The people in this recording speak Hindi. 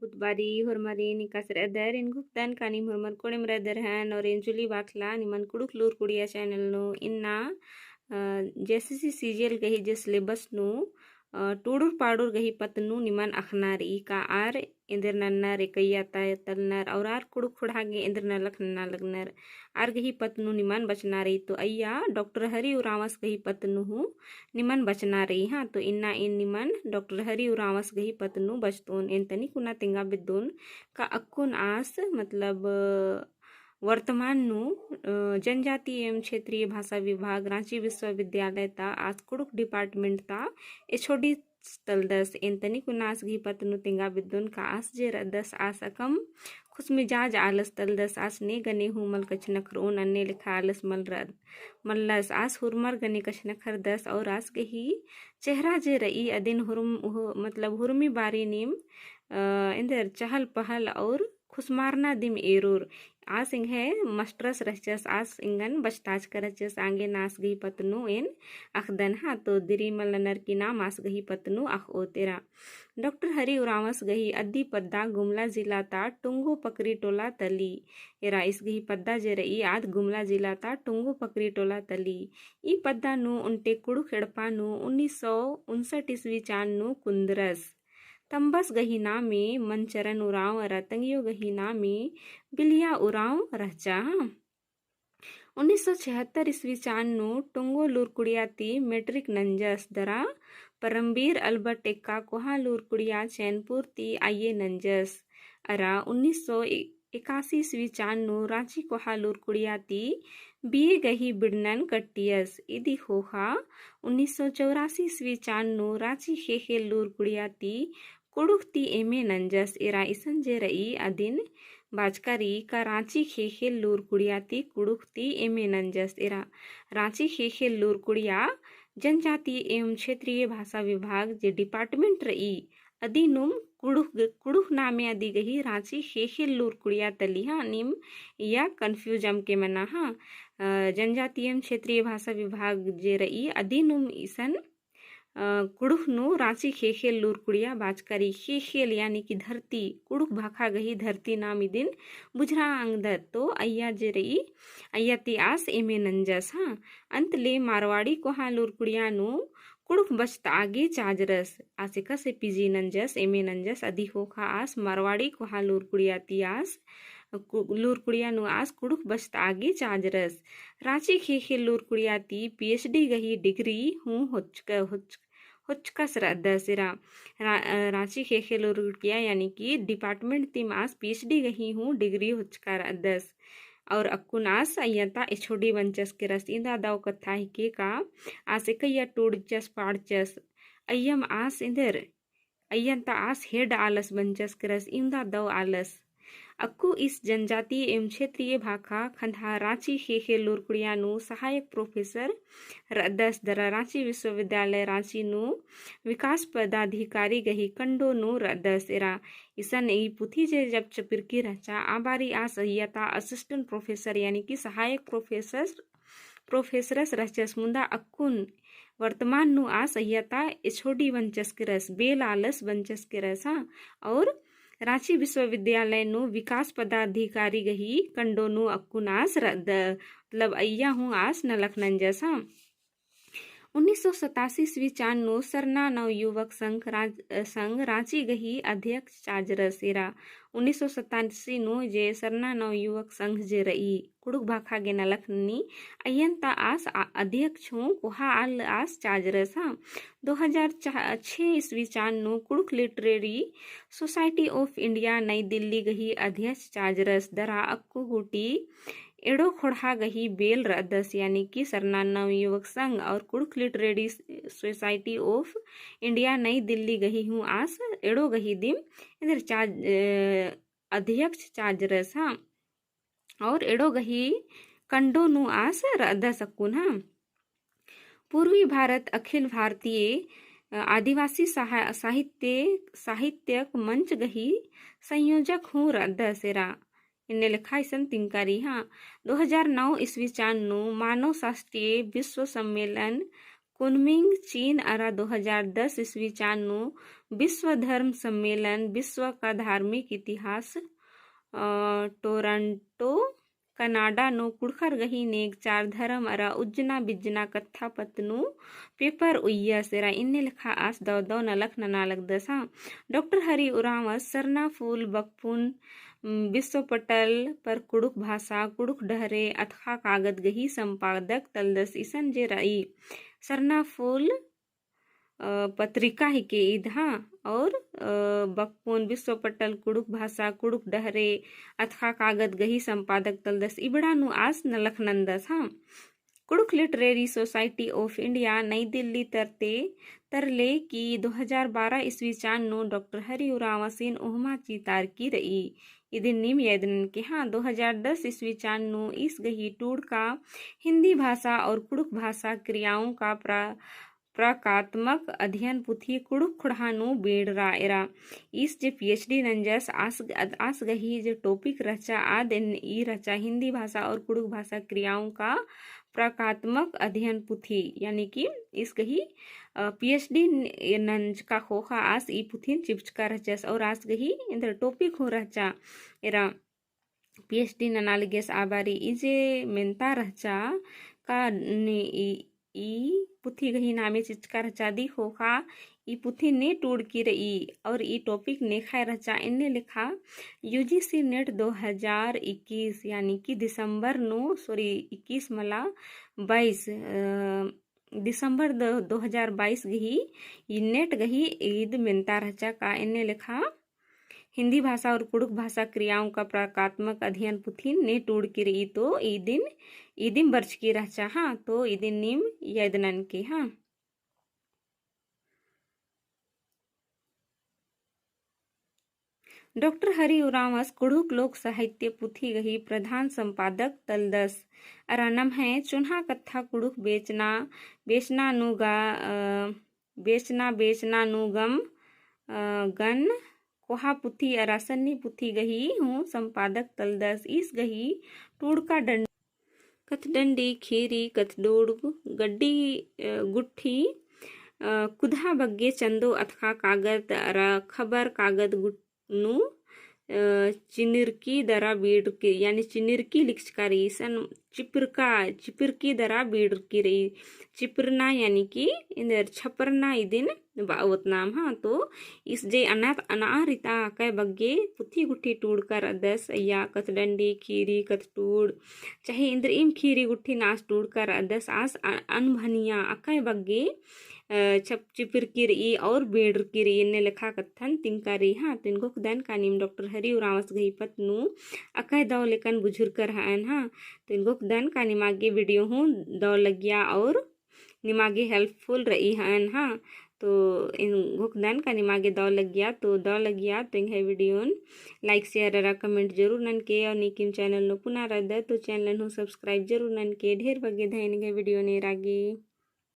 Butbari hormari ni kasar adar in guptan kani hormar kodem radar han और इंजुली बाखला निमन कुड़ुक लूर कुड़िया चैनल नु इन्ना जैसे सीरियल गही जे सिलेबस नु टूडुर पाडुर गही पतनु निमन अखनार ई का आर इंदर नन्नर एकैया तलनर और आर कुड़ुक खुड़ागे इंदर नलक नन्ना लगनर आर गही पतनु निमन बचना रही तो अय्या डॉक्टर हरि उरावस गही पतनु हूँ निमन बचना रही हाँ तो इन्ना इन निमन डॉक्टर हरि उरावस गही पतनु बचतोन इन तनी कुना तिंगा बिद्दोन का अक्कुन आस मतलब वर्तमान नु जनजातीय एवं क्षेत्रीय भाषा विभाग रांची विश्वविद्यालय ता आज कुड़ुक डिपार्टमेंट ता एचओडी तलदस एंतनी कुनास घी पतनु तिंगा बिद्दुन का आस जे रदस आस अकम खुश मिजाज आलस तलदस आस ने गने हुमल कछ नखर ओन अन्ने लिखा आलस मल रद मल्लस आस हुरमर गने कछ नखर दस और आस गही चेहरा जे रई अदिन हुरम मतलब हुरमी बारी नीम इंदर चहल पहल और खुशमारना दिम एरूर आस इंगे मस्ट्रस रचस आस इंगन बचताज करचस आंगे नास गही पतनु इन अखदन हाँ तो दिरी मल्लनर की नाम आस गही पतनु अख ओ तेरा डॉक्टर हरि उरावस गही अद्दी पद्दा गुमला जिला ता टुंगो पकरी टोला तली एरा इस गही पद्दा जे रई आद गुमला जिला ता टुंगो पकरी टोला तली ई पद्दा नु उनटे कुड़ु खेड़पा नु 1959 ईस्वी चान नु कुंदरस तंबस गहीना में मनचरन उराव रतंगियो गहीना में बिलिया उराव रहचा 1976 ईस्वी चान नु टुंगो लूरकुड़ियाती मैट्रिक नंजस दरा परमबीर अल्बर्ट टेक्का कोहा लूरकुड़िया चैनपुर ती आइये नंजस अरा 1981 ईस्वी चान नु रांची कोहा लूरकुड़ियाती बीए गही बिड़नन कट्टियस इदी होहा 1984 ईस्वी चान नु रांची खेखे लूरकुड़ियाती कुड़ुकती एमे नंजस एरा इसन जे रई अदिन बाजकारी का रांची खेखे लूरकुड़ियाती कुड़ुकती एमे नंजस एरा रांची खेखे लूरकुड़िया जनजातीय एवं क्षेत्रीय भाषा विभाग जे डिपार्टमेंट रई अदिनुम कुड़ुक नामे अदी गही रांची खेखे लूरकुड़िया तली हाँ निम या कन्फ्यूजम के मना हाँ जनजातीय एवं क्षेत्रीय भाषा विभाग जे रई अदिनुम इसन कुड़ुक नु रांची खेखे लूरकुड़िया बाजकारी खेखेल यानी कि धरती कुड़ुक भाखा गही धरती नाम दिन बुझरा अंगदत तो अय्या जे रई अय्याती आस एमे नंजस हाँ अंत ले मारवाड़ी को हाँ लूरकुड़िया नु कुड़ुक बचत आगे चाजरस आसिका से पीजी नंजस एमे नंजस अधि होखा आस मारवाड़ी को हाँ लूरकुड़िया ती आस लूरकुड़िया नु आस कुड़ुक बचत आगे चाजरस रांची खेखे लूरकुड़िया ती पीएचडी गही डिग्री हूँ हुचकस दसरा रांची खेखे लूरकुड़िया यानी कि डिपार्टमेंट ती मास पीएचडी गही हूँ डिग्री हुचका दस और अक्कुनास अय्यता एचोडी वंचस के रस इंदा दाव कथा ही के का आस एकैया टोड़चस पाड़चस अय्यम आस इंदर अय्यंता आस हेड आलस वंचस के रस इंदा दाव आलस अक्कू इस जनजातीय एवं क्षेत्रीय भाखा खंधा रांची खेखे लूरकुड़िया नु सहायक प्रोफेसर रदस दरा रांची विश्वविद्यालय रांची नु विकास पदाधिकारी गही कंडो नु रदस एरा इसन ई पुथी जे जब चपिरकी रचा आबारी आस अय्यता असिस्टेंट प्रोफेसर यानी कि सहायक प्रोफेसरस रचस मुंदा अक्कुन वर्तमान नु आस अय्यता एचोडी वंचस के रस बेल आलस वंचस के रस हाँ और रांची विश्वविद्यालय नु विकास पदाधिकारी गही कंडो नु अक्कुनास रद मतलब अय्या हूँ आस नलख नंजस हाँ 1987 ईस्वी चान नु सरना नव युवक संघ रांची गही अध्यक्ष चाजरस एरा 1987 नु जे सरना नव युवक संघ जे रई कुड़ुक भाखा गे नलखनी अयंता आस अध्यक्ष हूँ कोहा आल आस चाजरस हाँ 2006 ईस्वी चान नु Kurukh literary society of India नई दिल्ली गही अध्यक्ष चाजरस दरा अक्कू गुटी एड़ो खोड़ा गही बेल रदस यानी कि सरना नव युवक संघ और Kurukh literary society of India नई दिल्ली गही हूँ आस एड़ो गही दिम इधर अध्यक्ष चाजरस हाँ और एड़ो गही कंडो नु आस रदस अक्कुन हाँ पूर्वी भारत अखिल भारतीय आदिवासी साहित्यक मंच गही संयोजक हूँ रदसेरा इन्हें लिखा इसन तिंकारी हाँ 2009 ईस्वी चान नु मानव शास्त्रीय विश्व सम्मेलन कुनमिंग चीन अरा 2010 ईस्वी चानु विश्व धर्म सम्मेलन विश्व का धार्मिक इतिहास टोरंटो कनाडा नु कुड़खर गही नेग चार धर्म अरा उज्जना बिज्जना कत्था पत्नु पेपर उಯ್ಯ सेरा इन्ने लिखा आस दौ दौ नलख नालक दसा डॉक्टर हरि उरावस सरना फूल बकपुन विश्व पटल पर कुड़ुक भाषा कुड़ुक डहरे अथखा कागद गही संपादक तलदस ईसन जे रई सरना फूल पत्रिका ही के ईद हाँ और बकपुन विश्व पटल कुड़ुक भाषा कुड़ुक डहरे अथखा कागद गही संपादक तलदस इबड़ा नु आस नलख नंदस हाँ Kurukh literary society of India नई दिल्ली तरले की 2012 ईस्वी चानु डॉक्टर हरि उरावसीन ओहमा चीतार की रई इदिन निम यदन के हाँ 2010 ईस्वी चानु इस गही टूड़ का हिंदी भाषा और कुड़ुक भाषा क्रियाओं का प्रकात्मक अध्ययन पुथी कुड़ुक खुड़हानु बेड़रा एरा इस जे पीएचडी नंजस आस गही जे टॉपिक रचा आद ई रचा हिंदी भाषा और कुड़ुक भाषा क्रियाओं का प्रकात्मक अध्ययन पुथी यानी कि इस गही पीएचडी नंज का खोखा आस ई पुथीन चिपचका रचस और आस गही इंद्र टॉपिक हो रचा एरा पीएचडी ननालिगेस आबारी इजे मेंता रचा का ई पुथी गही नामे चिचका रचा दी खोखा ई पुथी ने टूड़ की रही और ई टॉपिक ने खाए रचा इन्ने लिखा यूजीसी नेट 2021 यानी कि दिसंबर 21 मला 22 दिसंबर 2022 गही ई नेट गही ईद मिनता रचा का इन्ने लिखा हिंदी भाषा और कुड़ुक भाषा क्रियाओं का प्रकात्मक अध्ययन पुथीन ने टूड़ की रही तो ई दिन बर्च की रचा हाँ तो ई दिन निम यदनन के हाँ डॉक्टर हरि उरावस कुड़ुक लोक साहित्य पुथी गही प्रधान संपादक तलदस अरानम है चुन्हा कत्था कुड़ुक बेचना नुगम गन कोहा पुथी अरासन्नी पुथी गही हूँ संपादक तलदस इस गही टूड़ का कथडंडी खीरी कथडोड़ गड्डी गुट्ठी कुधा बग्गे चंदो अथका कागद अरा खबर कागद गुट्नु चिनिरकी दरा बीड़ की यानी चिनिरकी लिखकारी सन चिपरकी दरा बीड़ की रही चिपरना यानी कि इंदर छपरना इदिन बावत नाम हाँ तो इस जे अनारिता कै बग्गे पुथी गुट्ठी टूड़ कर अदस या कथडंडी खीरी कथटूड़ चाहे इंद्र इम खीरी गुट्ठी नाश टूड़ कर अदस आस अनभनिया अकै बग्गे छप चिपिर की रही और बेड़ की रही ने लिखा कथन तिनकारी हाँ तिनको दन का निम डॉक्टर हरि उरावस गही पत्नु अकै दौ लेकन बुझुर कर हन हाँ तिनको दन का निमागे वीडियो हूँ दौ लगिया और निमागे हेल्पफुल रही हन हाँ तो इन घुकदन का निमागे दौ लग गया तो इंगे वीडियो लाइक शेयर रा कमेंट जरूर नन के और निकिम चैनल नो पुनः रद तो चैनल नो सब्सक्राइब जरूर नन के ढेर बगे धैन वीडियो ने रागे।